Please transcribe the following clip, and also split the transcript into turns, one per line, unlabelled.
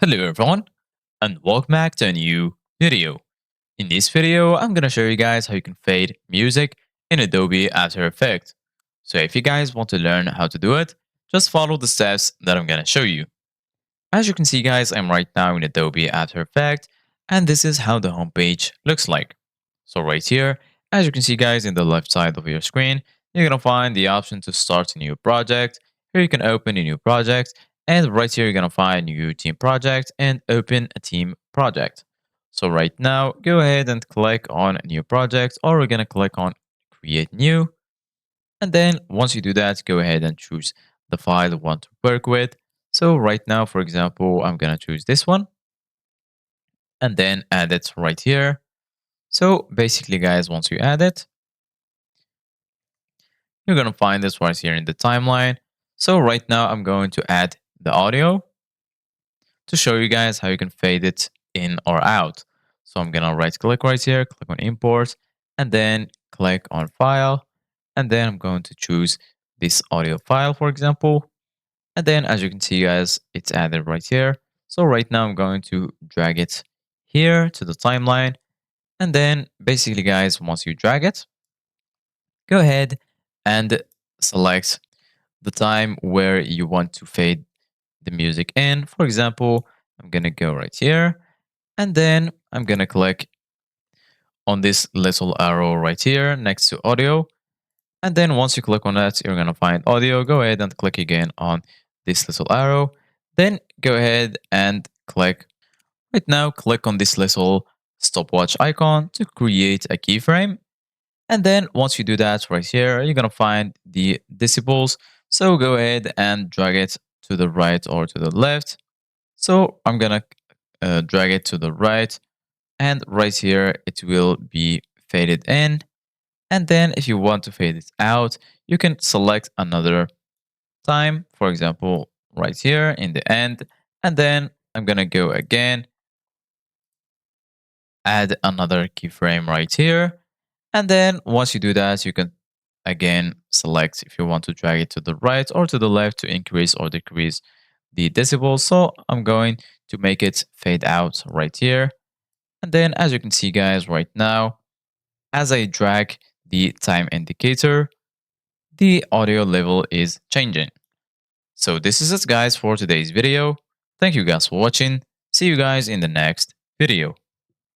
Hello everyone and welcome back to a new video. In this video, I'm gonna show you guys how you can fade music in Adobe After Effects. So if you guys want to learn how to do it, just follow the steps that I'm gonna show you. As you can see guys, I'm right now in Adobe After Effects and this is how the homepage looks like. So right here, as you can see guys in the left side of your screen, you're gonna find the option to start a new project. Here you can open a new project and right here you're gonna find new team project and open a team project. So right now, go ahead and click on a new project or we're gonna click on create new. And then once you do that, go ahead and choose the file you want to work with. So right now, for example, I'm going to choose this one and then add it right here. So basically, guys, once you add it, you're going to find this right here in the timeline. So right now, I'm going to add the audio to show you guys how you can fade it in or out. So I'm going to right click right here, click on import, and then click on file. And then I'm going to choose this audio file, for example. And then as you can see, guys, it's added right here. So right now I'm going to drag it here to the timeline. And then basically, guys, once you drag it, go ahead and select the time where you want to fade the music in. For example, I'm going to go right here and then I'm going to click on this little arrow right here next to audio. And then once you click on that, you're going to find audio. Go ahead and click again on this little arrow. Then go ahead and click right now, click on this little stopwatch icon to create a keyframe. And then once you do that right here, you're going to find the decibels. So go ahead and drag it to the right or to the left. So I'm going to drag it to the right. And right here, it will be faded in. And then if you want to fade it out, you can select another time, for example, right here in the end. And then I'm going to go again, add another keyframe right here. And then once you do that, you can again select if you want to drag it to the right or to the left to increase or decrease the decibels. So I'm going to make it fade out right here. And then as you can see, guys, right now, as I drag the time indicator, the audio level is changing. So this is it guys for today's video. Thank you guys for watching. See you guys in the next video.